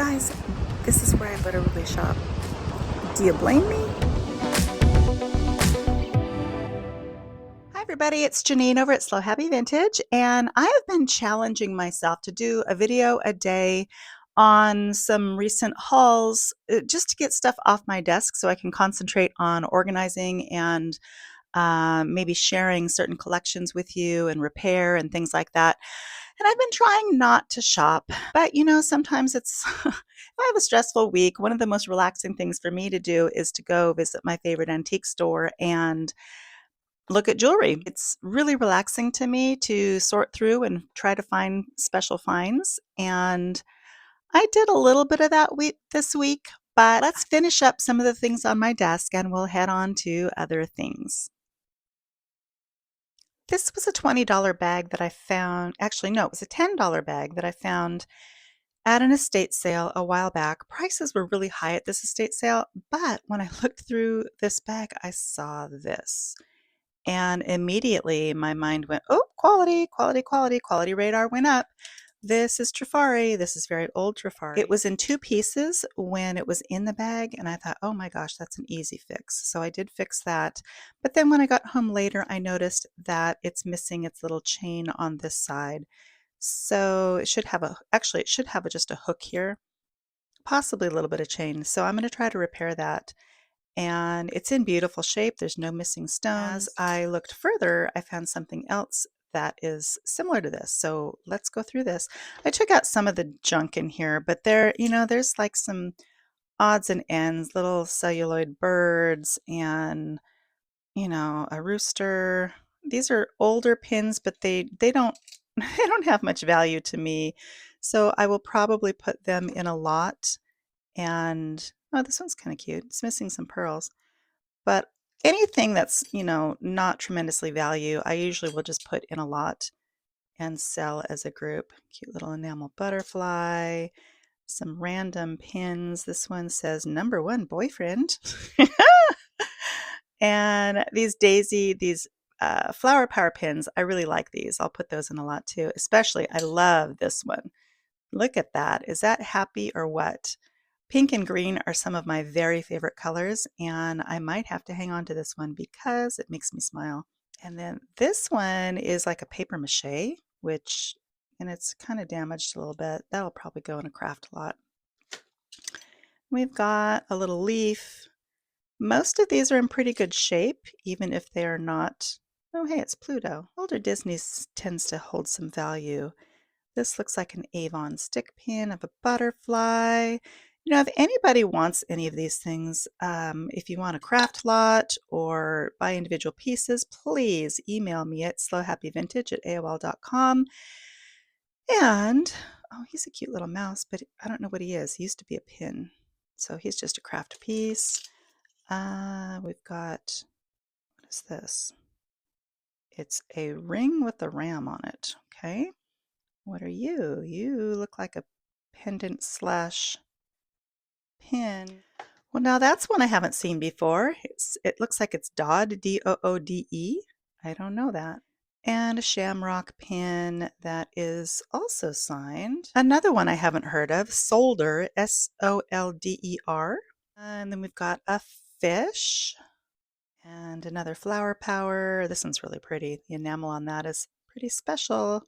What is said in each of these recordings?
guys, this is where I literally shop. Do you blame me? Hi everybody, it's Janine over at SLOHappyVintage, and I have been challenging myself to do a video a day on some recent hauls just to get stuff off my desk so I can concentrate on organizing and maybe sharing certain collections with you and repair and things like that. And I've been trying not to shop, but sometimes it's, if I have a stressful week, one of the most relaxing things for me to do is to go visit my favorite antique store and look at jewelry. It's really relaxing to me to sort through and try to find special finds. And I did a little bit of that this week, but let's finish up some of the things on my desk and we'll head on to other things. This was a $20 bag that I found. Actually, no, it was a $10 bag that I found at an estate sale a while back. Prices were really high at this estate sale, but when I looked through this bag, I saw this. And immediately my mind went, oh, quality, quality, quality, quality radar went up. This is Trifari. This is very old Trifari. It was in two pieces when it was in the bag, and I thought, oh my gosh, that's an easy fix. So I did fix that. But then when I got home later, I noticed that it's missing its little chain on this side. So it should have just a hook here, possibly a little bit of chain. So I'm going to try to repair that. And it's in beautiful shape. There's no missing stones. As I looked further, I found something else that is similar to this. So let's go through this. I took out some of the junk in here, but there's like some odds and ends, little celluloid birds and, a rooster. These are older pins, but they don't they don't have much value to me. So I will probably put them in a lot. And oh, this one's kind of cute. It's missing some pearls. But anything that's, not tremendously value, I usually will just put in a lot and sell as a group. Cute little enamel butterfly, some random pins. This one says number one boyfriend. And these flower power pins, I really like these. I'll put those in a lot too. Especially, I love this one. Look at that. Is that happy or what? Pink and green are some of my very favorite colors, and I might have to hang on to this one because it makes me smile. And then this one is like a paper mache, and it's kind of damaged a little bit. That'll probably go in a craft lot. We've got a little leaf. Most of these are in pretty good shape, even if they are not. Oh, hey, it's Pluto. Older Disney tends to hold some value. This looks like an Avon stick pin of a butterfly. If anybody wants any of these things, if you want a craft lot or buy individual pieces, please email me at SLOHappyVintage@AOL.com. And, oh, he's a cute little mouse, but I don't know what he is. He used to be a pin. So he's just a craft piece. We've got, what is this? It's a ring with a ram on it. Okay. What are you? You look like a pendant slash pin. Well, now that's one I haven't seen before. It looks like it's Doode, D-O-O-D-E. I don't know that. And a shamrock pin that is also signed. Another one I haven't heard of, Solder, S-O-L-D-E-R. And then we've got a fish and another flower power. This one's really pretty. The enamel on that is pretty special.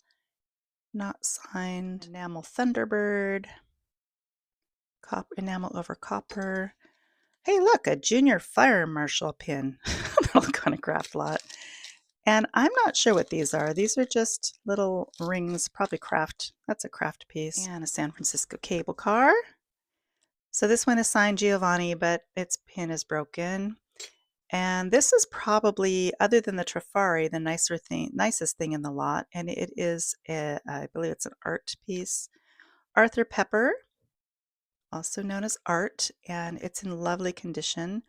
Not signed. Enamel Thunderbird. Copper enamel over copper. Hey, look, a junior fire marshal pin. That'll go on a craft lot. And I'm not sure what these are. These are just little rings, probably craft. That's a craft piece. And a San Francisco cable car. So this one is signed Giovanni, but its pin is broken. And this is probably, other than the Trifari, the nicest thing in the lot. And it is, I believe it's an art piece. Arthur Pepper, also known as Art, and it's in lovely condition.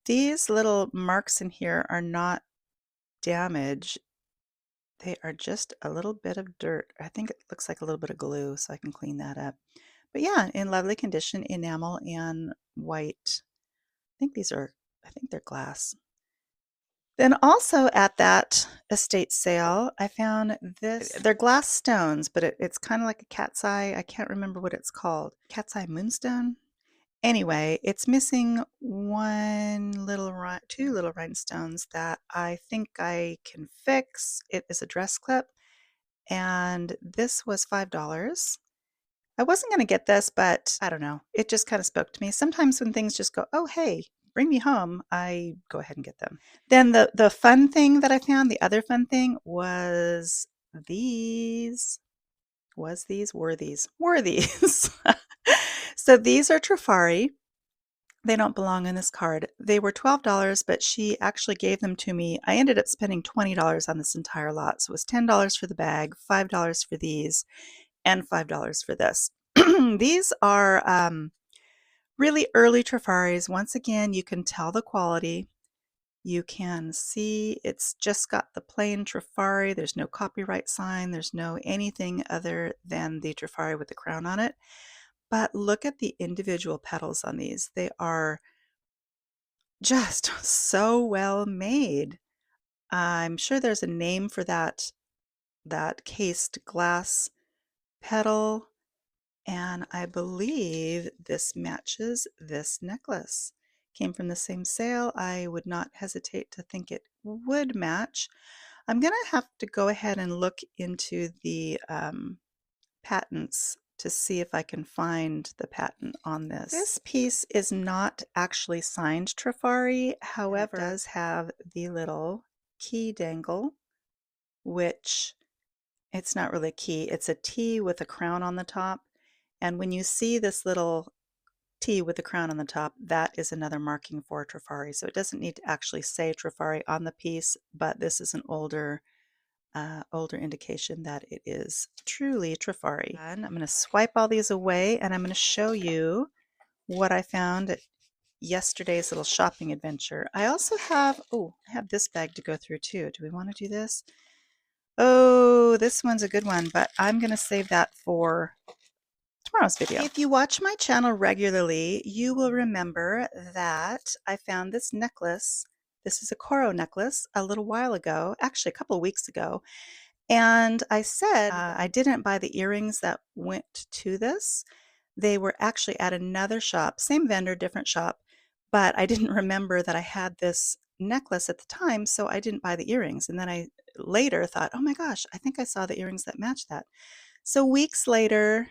These little marks in here are not damage. They are just a little bit of dirt. I think it looks like a little bit of glue, so I can clean that up. But yeah, in lovely condition, enamel and white. I think they're glass. Then also at that estate sale, I found this. They're glass stones, but it's kind of like a cat's eye. I can't remember what it's called. Cat's eye moonstone? Anyway, it's missing two little rhinestones that I think I can fix. It is a dress clip, and this was $5. I wasn't going to get this, but I don't know. It just kind of spoke to me. Sometimes when things just go, oh, hey, bring me home, I go ahead and get them. Then the fun thing that I found, the other fun thing was these. Were these. So these are Trifari. They don't belong in this card. They were $12, but she actually gave them to me. I ended up spending $20 on this entire lot. So it was $10 for the bag, $5 for these, and $5 for this. These are really early Trifaris. Once again, you can tell the quality. You can see it's just got the plain Trifari. There's no copyright sign. There's no anything other than the Trifari with the crown on it. But look at the individual petals on these. They are just so well made. I'm sure there's a name for that cased glass petal, and I believe this matches this necklace. Came from the same sale. I would not hesitate to think it would match. I'm going to have to go ahead and look into the patents to see if I can find the patent on this. This piece is not actually signed Trifari, however, it does have the little key dangle, which it's not really a key, it's a T with a crown on the top. And when you see this little T with the crown on the top, that is another marking for Trifari. So it doesn't need to actually say Trifari on the piece, but this is an older indication that it is truly Trifari. And I'm going to swipe all these away, and I'm going to show you what I found at yesterday's little shopping adventure. I also have, I have this bag to go through too. Do we want to do this? Oh, this one's a good one, but I'm going to save that for tomorrow's video. If you watch my channel regularly, you will remember that I found this necklace. This is a coral necklace a little while ago, actually a couple of weeks ago. And I said I didn't buy the earrings that went to this. They were actually at another shop, same vendor, different shop, but I didn't remember that I had this necklace at the time, so I didn't buy the earrings. And then I later thought, oh my gosh, I think I saw the earrings that matched that. So weeks later,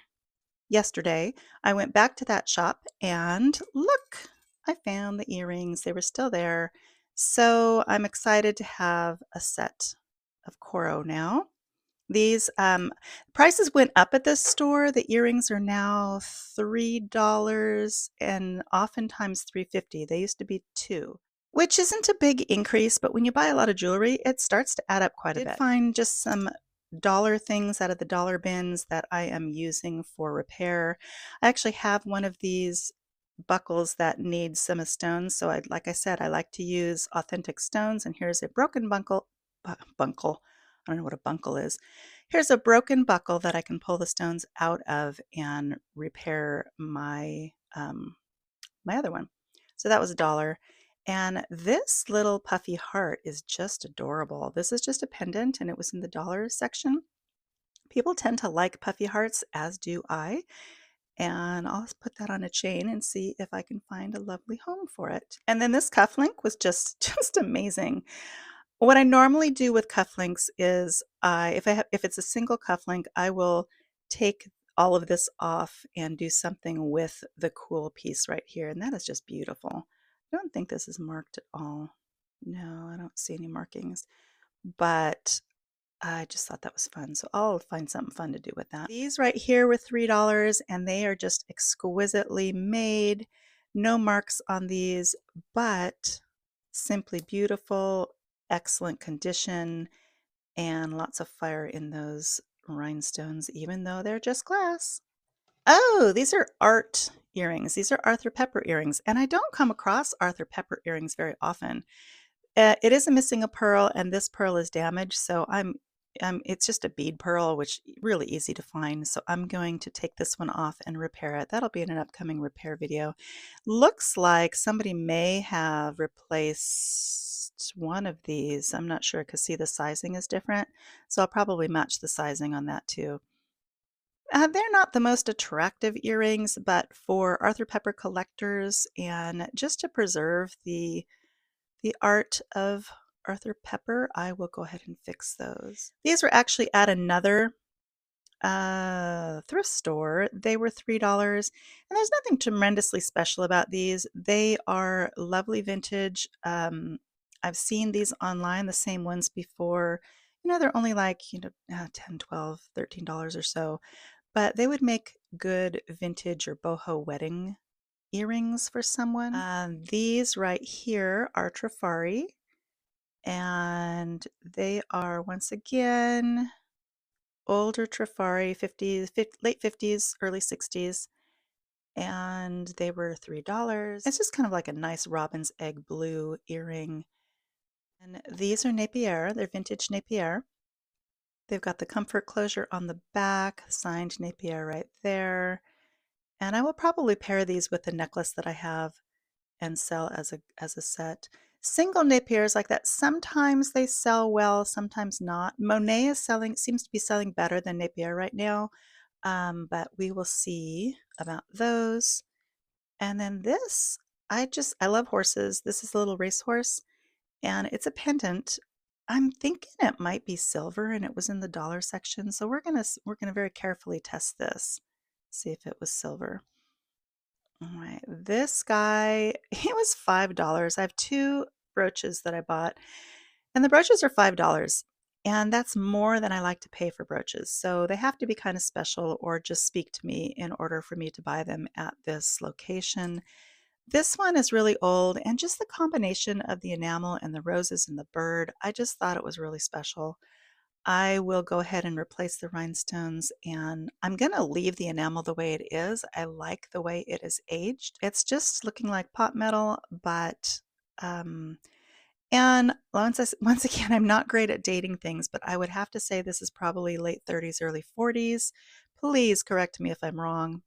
yesterday, I went back to that shop and look, I found the earrings. They were still there. So I'm excited to have a set of Coro now. These prices went up at this store. The earrings are now $3 and oftentimes $3.50. They used to be $2, which isn't a big increase, but when you buy a lot of jewelry, it starts to add up quite a bit. I did find just some dollar things out of the dollar bins that I am using for repair. I actually have one of these buckles that needs some stones, so like I said, I like to use authentic stones, and here's a broken buckle. I don't know what a buckle is. Here's a broken buckle that I can pull the stones out of and repair my my other one. So that was $1. And this little puffy heart is just adorable. This is just a pendant, and it was in the dollar section. People tend to like puffy hearts, as do I. And I'll put that on a chain and see if I can find a lovely home for it. And then this cufflink was just amazing. What I normally do with cufflinks is if it's a single cufflink, I will take all of this off and do something with the cool piece right here. And that is just beautiful. I don't think this is marked at all. No, I don't see any markings, but I just thought that was fun. So I'll find something fun to do with that. These right here were $3, and they are just exquisitely made. No marks on these, but simply beautiful, excellent condition, and lots of fire in those rhinestones, even though they're just glass. Oh, these are art earrings. These are Arthur Pepper earrings, and I don't come across Arthur Pepper earrings very often. It is missing a pearl, and this pearl is damaged, so I'm It's just a bead pearl, which really easy to find. So I'm going to take this one off and repair it. That'll be in an upcoming repair video. Looks like somebody may have replaced one of these. I'm not sure because see the sizing is different. So I'll probably match the sizing on that too. They're not the most attractive earrings, but for Arthur Pepper collectors and just to preserve the art of Arthur Pepper, I will go ahead and fix those. These were actually at another thrift store. They were $3, and there's nothing tremendously special about these. They are lovely vintage. I've seen these online, the same ones before. They're only like, $10, $12, $13 or so, but they would make good vintage or boho wedding earrings for someone. These right here are Trifari, and they are once again older Trifari, 50s, late 50s, early 60s, and they were $3. It's just kind of like a nice robin's egg blue earring. And these are Napier, they're vintage Napier. They've got the comfort closure on the back, signed Napier right there. And I will probably pair these with the necklace that I have and sell as a set. Single Napiers like that, sometimes they sell well, sometimes not. Monet seems to be selling better than Napier right now, but we will see about those. And then this, I love horses. This is a little racehorse, and it's a pendant. I'm thinking it might be silver, and it was in the dollar section, so we're gonna very carefully test this, see if it was silver. All right, this guy, he was $5. I have two brooches that I bought, and the brooches are $5, and that's more than I like to pay for brooches. So they have to be kind of special or just speak to me in order for me to buy them at this location. This one is really old, and just the combination of the enamel and the roses and the bird, I just thought it was really special. I will go ahead and replace the rhinestones, and I'm going to leave the enamel the way it is. I like the way it is aged. It's just looking like pot metal, but and once again, I'm not great at dating things, but I would have to say this is probably late 30s, early 40s. Please correct me if I'm wrong.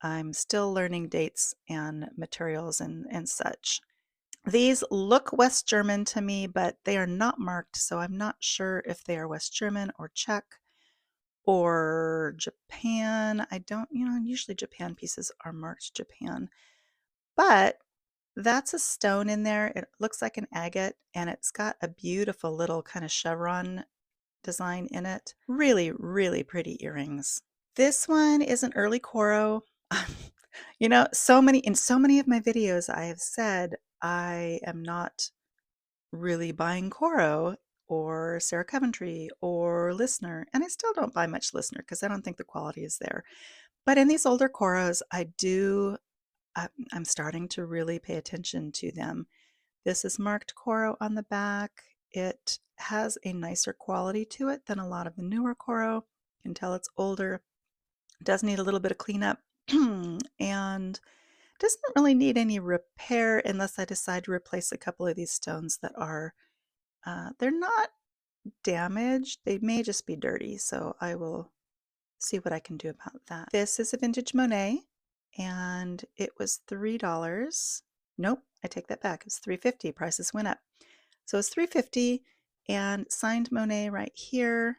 I'm still learning dates and materials and such. These look West German to me, but they are not marked, so I'm not sure if they are West German or Czech or Japan. I don't, usually Japan pieces are marked Japan, but that's a stone in there. It looks like an agate, and it's got a beautiful little kind of chevron design in it. Really, really pretty earrings. This one is an early Coro. In so many of my videos, I have said I am not really buying Coro or Sarah Coventry or Listener, and I still don't buy much Listener because I don't think the quality is there. But in these older Coros, I'm starting to really pay attention to them. This is marked Coro on the back. It has a nicer quality to it than a lot of the newer Coro. You can tell it's older. It does need a little bit of cleanup and doesn't really need any repair unless I decide to replace a couple of these stones that are, they're not damaged. They may just be dirty, so I will see what I can do about that. This is a vintage Monet, and it was $3. Nope, I take that back. It was $3.50. Prices went up. So it's $3.50 and signed Monet right here.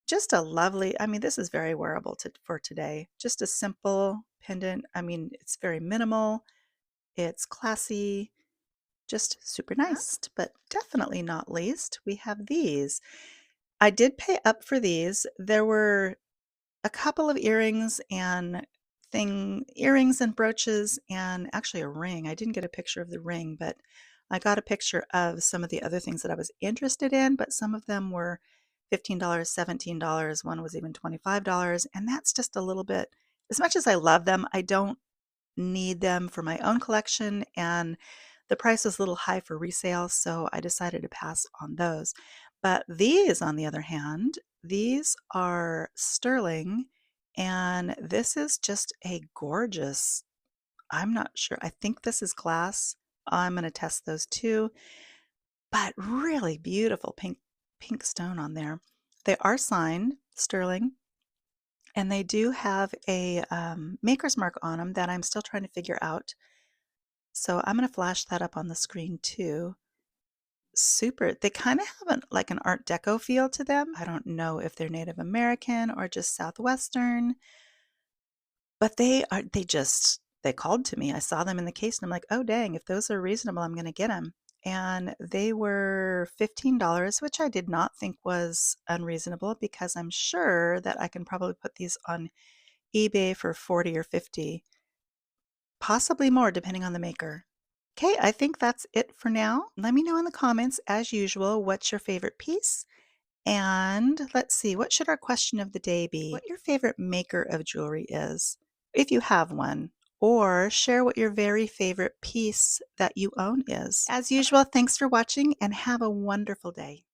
Just a lovely, this is very wearable for today. Just a simple pendant. It's very minimal. It's classy, just super nice. But definitely not least, we have these. I did pay up for these. There were a couple of earrings and brooches and actually a ring. I didn't get a picture of the ring, but I got a picture of some of the other things that I was interested in, but some of them were $15, $17. One was even $25, and that's just a little bit, as much as I love them, I don't need them for my own collection, and the price was a little high for resale, so I decided to pass on those. But these, on the other hand, these are sterling, and this is just a gorgeous, I'm not sure, I think this is glass. I'm going to test those too, but really beautiful pink stone on there. They are signed, sterling, and they do have a maker's mark on them that I'm still trying to figure out. So I'm going to flash that up on the screen too. Super. They kind of have like an Art Deco feel to them. I don't know if they're Native American or just Southwestern, but they called to me. I saw them in the case and I'm like, oh dang, if those are reasonable, I'm going to get them. And they were $15, which I did not think was unreasonable because I'm sure that I can probably put these on eBay for 40 or 50, possibly more depending on the maker. Okay, I think that's it for now. Let me know in the comments, as usual, what's your favorite piece? And let's see, what should our question of the day be? What your favorite maker of jewelry is, if you have one, or share what your very favorite piece that you own is. As usual, thanks for watching and have a wonderful day.